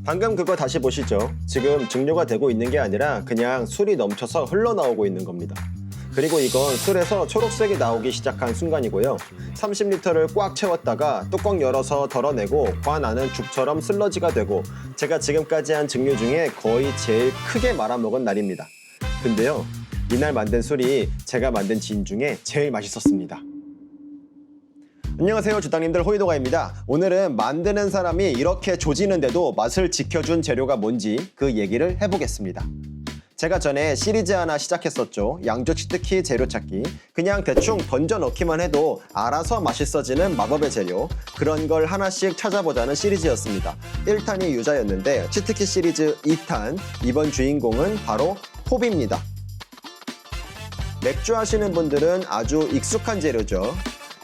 방금 그거 다시 보시죠. 지금 증류가 되고 있는 게 아니라 그냥 술이 넘쳐서 흘러나오고 있는 겁니다. 그리고 이건 술에서 초록색이 나오기 시작한 순간이고요. 30리터를 꽉 채웠다가 뚜껑 열어서 덜어내고 관 안은 죽처럼 슬러지가 되고 제가 지금까지 한 증류 중에 거의 제일 크게 말아먹은 날입니다. 근데요, 이날 만든 술이 제가 만든 진 중에 제일 맛있었습니다. 안녕하세요, 주당님들, 호이도가입니다. 오늘은 만드는 사람이 이렇게 조지는데도 맛을 지켜준 재료가 뭔지 그 얘기를 해보겠습니다. 제가 전에 시리즈 하나 시작했었죠. 양조 치트키 재료 찾기. 그냥 대충 던져 넣기만 해도 알아서 맛있어지는 마법의 재료, 그런 걸 하나씩 찾아보자는 시리즈였습니다. 1탄이 유자였는데 치트키 시리즈 2탄, 이번 주인공은 바로 홉입니다. 맥주 하시는 분들은 아주 익숙한 재료죠.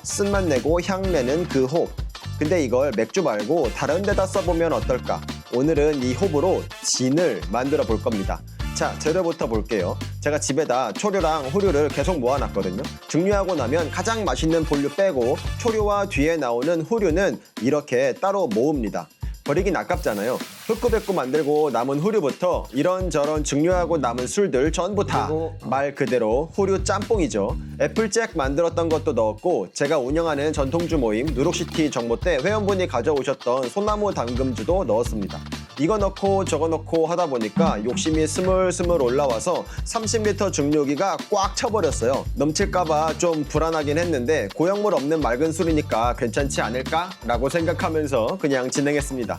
쓴맛 내고 향 내는 그 홉. 근데 이걸 맥주 말고 다른 데다 써보면 어떨까? 오늘은 이 홉으로 진을 만들어 볼 겁니다. 자, 재료부터 볼게요. 제가 집에다 초류랑 후류를 계속 모아놨거든요. 증류하고 나면 가장 맛있는 본류 빼고 초류와 뒤에 나오는 후류는 이렇게 따로 모읍니다. 버리긴 아깝잖아요. 흑구백구 만들고 남은 후류부터 이런저런 증류하고 남은 술들 전부 다 말 그대로 후류 짬뽕이죠. 애플잭 만들었던 것도 넣었고, 제가 운영하는 전통주 모임 누룩시티 정모 때 회원분이 가져오셨던 소나무 당금주도 넣었습니다. 이거 넣고 저거 넣고 하다 보니까 욕심이 스물스물 올라와서 30리터 증류기가 꽉 차버렸어요. 넘칠까봐 좀 불안하긴 했는데 고형물 없는 맑은 술이니까 괜찮지 않을까? 라고 생각하면서 그냥 진행했습니다.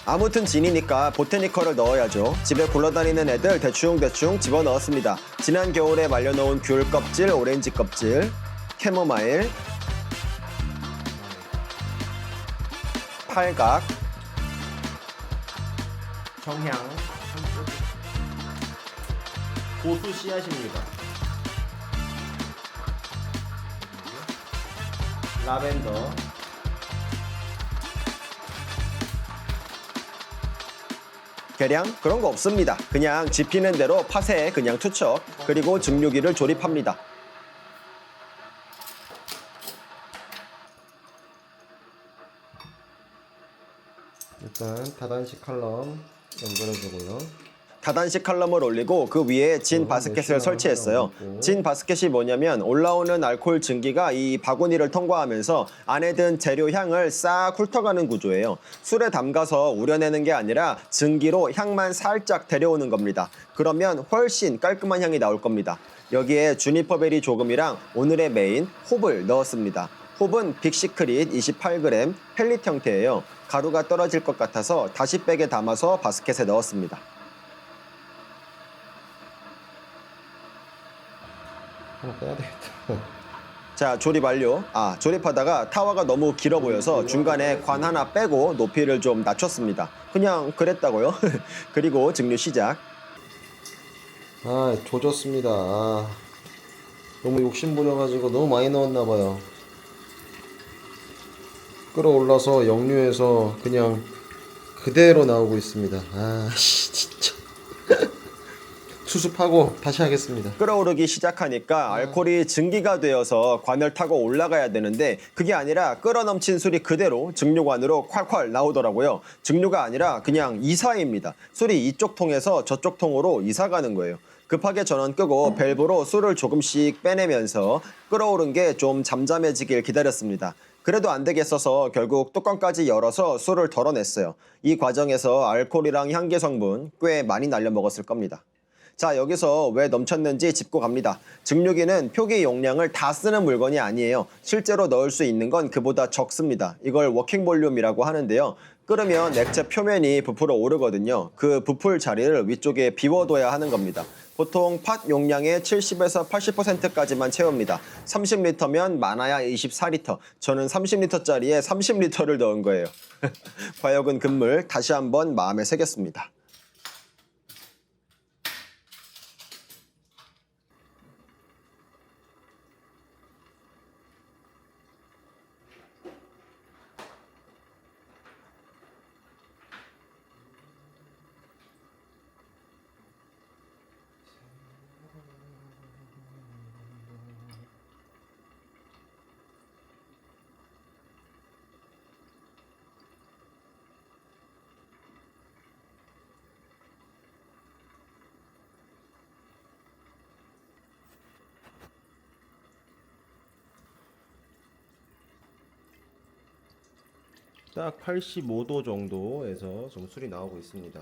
아무튼 진이니까 보테니컬을 넣어야죠. 집에 굴러다니는 애들 대충 집어넣었습니다. 지난 겨울에 말려놓은 귤 껍질, 오렌지 껍질, 캐모마일, 팔각, 정향, 고수 씨앗입니다. 라벤더, 계량? 그런 거 없습니다. 그냥 집히는 대로 팥에 그냥 투척, 그리고 증류기를 조립합니다. 일단 다단식 칼럼 연결해주고요. 다단식 칼럼을 올리고 그 위에 진 바스켓을 설치했어요. 진 바스켓이 뭐냐면 올라오는 알코올 증기가 이 바구니를 통과하면서 안에 든 재료 향을 싹 훑어가는 구조예요. 술에 담가서 우려내는 게 아니라 증기로 향만 살짝 데려오는 겁니다. 그러면 훨씬 깔끔한 향이 나올 겁니다. 여기에 주니퍼베리 조금이랑 오늘의 메인 홉을 넣었습니다. 홉은 빅시크릿 28g 펠릿 형태예요. 가루가 떨어질 것 같아서 다시 백에 담아서 바스켓에 넣었습니다. 하나 빼야 되겠다. 자, 조립 완료. 조립하다가 타워가 너무 길어 보여서 중간에 관 하나 빼고 높이를 좀 낮췄습니다. 그냥 그랬다고요. 그리고 증류 시작. 조졌습니다. 너무 욕심 부려가지고 너무 많이 넣었나봐요. 끌어올라서 역류해서 그냥 그대로 나오고 있습니다. 진짜. 수습하고 다시 하겠습니다. 끓어오르기 시작하니까 알코올이 증기가 되어서 관을 타고 올라가야 되는데 그게 아니라 끓어넘친 술이 그대로 증류관으로 콸콸 나오더라고요. 증류가 아니라 그냥 이사입니다. 술이 이쪽 통에서 저쪽 통으로 이사 가는 거예요. 급하게 전원 끄고 밸브로 술을 조금씩 빼내면서 끓어오른 게 좀 잠잠해지길 기다렸습니다. 그래도 안 되겠어서 결국 뚜껑까지 열어서 술을 덜어냈어요. 이 과정에서 알코올이랑 향기 성분 꽤 많이 날려 먹었을 겁니다. 자, 여기서 왜 넘쳤는지 짚고 갑니다. 증류기는 표기 용량을 다 쓰는 물건이 아니에요. 실제로 넣을 수 있는 건 그보다 적습니다. 이걸 워킹 볼륨이라고 하는데요. 끓으면 액체 표면이 부풀어 오르거든요. 그 부풀 자리를 위쪽에 비워둬야 하는 겁니다. 보통 팥 용량의 70에서 80%까지만 채웁니다. 30리터면 많아야 24리터. 저는 30리터짜리에 30리터를 넣은 거예요. 과역은 금물 다시 한번 마음에 새겼습니다. 딱 85도 정도에서 좀 술이 나오고 있습니다.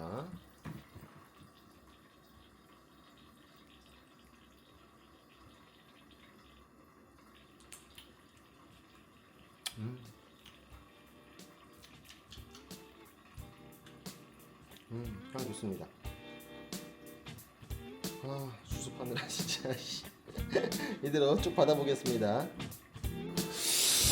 향 좋습니다. 아, 수습하느라 진짜 이대로 쭉 받아보겠습니다.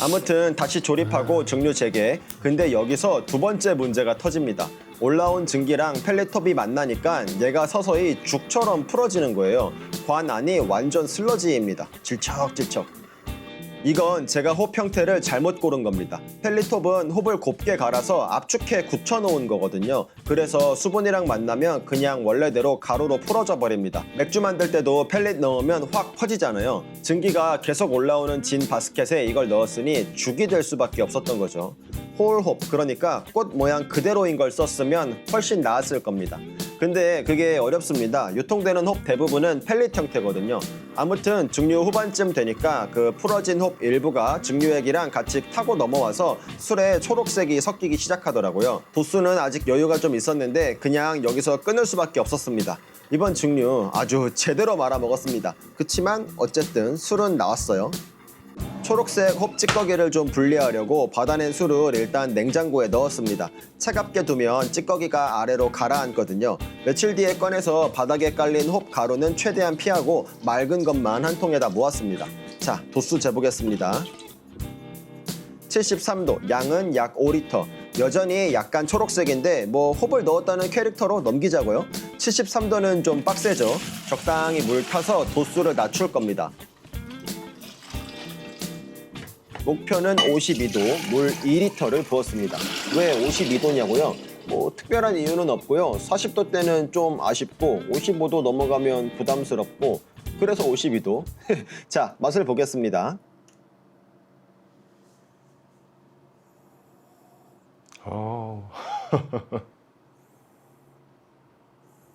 아무튼 다시 조립하고 증류 재개. 근데 여기서 두 번째 문제가 터집니다. 올라온 증기랑 펠let톱이 만나니까 얘가 서서히 죽처럼 풀어지는 거예요. 관 안이 완전 슬러지입니다. 질척질척. 이건 제가 홉 형태를 잘못 고른 겁니다. 펠리톱은 홉을 곱게 갈아서 압축해 굳혀놓은 거거든요. 그래서 수분이랑 만나면 그냥 원래대로 가루로 풀어져 버립니다. 맥주 만들 때도 펠릿 넣으면 확 퍼지잖아요. 증기가 계속 올라오는 진 바스켓에 이걸 넣었으니 죽이 될 수밖에 없었던 거죠. 홀홉, 그러니까 꽃 모양 그대로인 걸 썼으면 훨씬 나았을 겁니다. 근데 그게 어렵습니다. 유통되는 홉 대부분은 펠릿 형태거든요. 아무튼 증류 후반쯤 되니까 그 풀어진 홉 일부가 증류액이랑 같이 타고 넘어와서 술에 초록색이 섞이기 시작하더라고요. 도수는 아직 여유가 좀 있었는데 그냥 여기서 끊을 수밖에 없었습니다. 이번 증류 아주 제대로 말아먹었습니다. 그치만 어쨌든 술은 나왔어요. 초록색 홉 찌꺼기를 좀 분리하려고 받아낸 술을 일단 냉장고에 넣었습니다. 차갑게 두면 찌꺼기가 아래로 가라앉거든요. 며칠 뒤에 꺼내서 바닥에 깔린 홉 가루는 최대한 피하고 맑은 것만 한 통에다 모았습니다. 자, 도수 재보겠습니다. 73도, 양은 약 5리터. 여전히 약간 초록색인데 뭐 홉을 넣었다는 캐릭터로 넘기자고요. 73도는 좀 빡세죠. 적당히 물 타서 도수를 낮출 겁니다. 목표는 52도, 물 2리터를 부었습니다. 왜 52도냐고요? 뭐 특별한 이유는 없고요. 40도 때는 좀 아쉽고 55도 넘어가면 부담스럽고 그래서 52도. 자, 맛을 보겠습니다.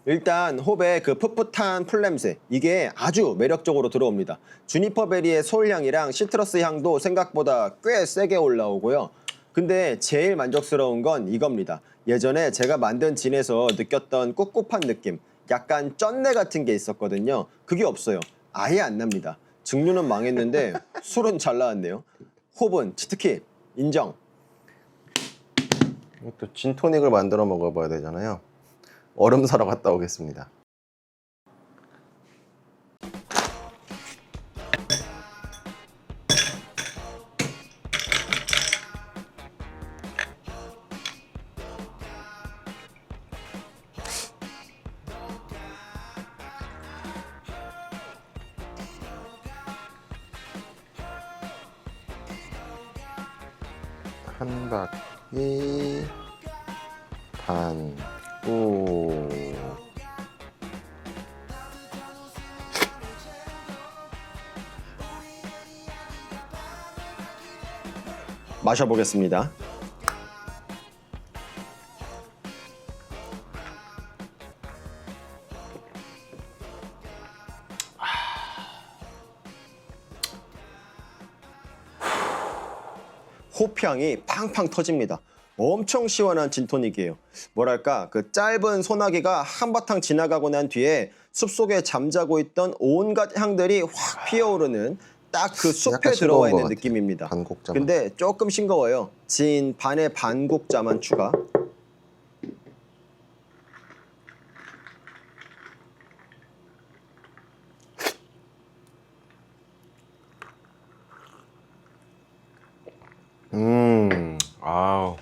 일단 홉의 그 풋풋한 풀냄새, 이게 아주 매력적으로 들어옵니다. 주니퍼베리의 솔향이랑 시트러스 향도 생각보다 꽤 세게 올라오고요. 근데 제일 만족스러운 건 이겁니다. 예전에 제가 만든 진에서 느꼈던 꿉꿉한 느낌, 약간 쩐내 같은 게 있었거든요. 그게 없어요. 아예 안 납니다. 증류는 망했는데 술은 잘 나왔네요. 홉은 치트키 인정. 또 진토닉을 만들어 먹어봐야 되잖아요. 얼음 사러 갔다 오겠습니다. 한 바퀴 반. 오. 마셔보겠습니다. 호피향이 팡팡 터집니다. 엄청 시원한 진토닉이에요. 뭐랄까, 그 짧은 소나기가 한바탕 지나가고 난 뒤에 숲속에 잠자고 있던 온갖 향들이 확 피어오르는 딱 그 숲에 약간 들어와 싱거운 있는 것 같아요. 느낌입니다. 반곡자만. 근데 조금 싱거워요. 진 반에 반곡자만 추가. 아우.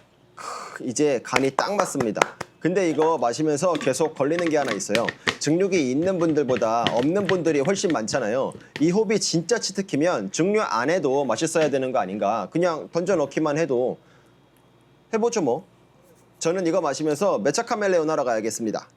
이제 간이 딱 맞습니다. 근데 이거 마시면서 계속 걸리는 게 하나 있어요. 증류기 있는 분들보다 없는 분들이 훨씬 많잖아요. 이 홉이 진짜 치트키면 증류 안 해도 맛있어야 되는 거 아닌가. 그냥 던져 넣기만 해도. 해보죠 뭐. 저는 이거 마시면서 메차카멜레온 하러 가야겠습니다.